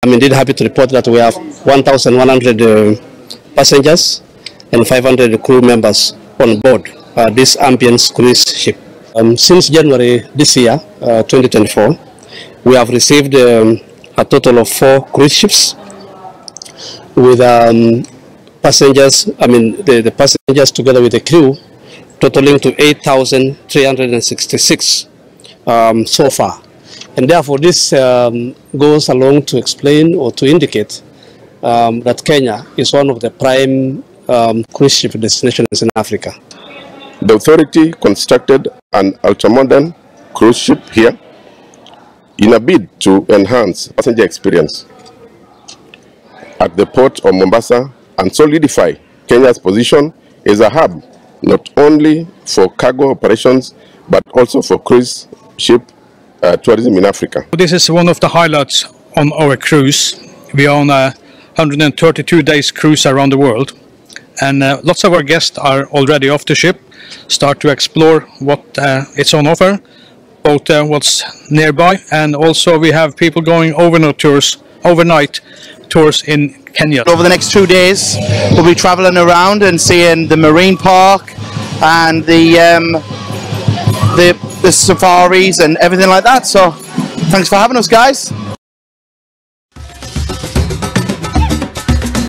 I'm indeed happy to report that we have 1,100 passengers and 500 crew members on board this ambience cruise ship. Since January this year, 2024, we have received a total of 4 cruise ships with passengers, the passengers together with the crew, totaling to 8,366 so far. And therefore this goes along to explain or to indicate that Kenya is one of the prime cruise ship destinations in Africa. The authority constructed an ultramodern cruise ship here in a bid to enhance passenger experience at the port of Mombasa and solidify Kenya's position as a hub not only for cargo operations but also for cruise ship tourism in Africa. This is one of the highlights on our cruise. We are on a 132 days cruise around the world, and lots of our guests are already off the ship, start to explore what it's on offer, both what's nearby, and also we have people going overnight tours in Kenya. Over the next 2 days we'll be traveling around and seeing the marine park and the safaris and everything like that. So thanks for having us, guys.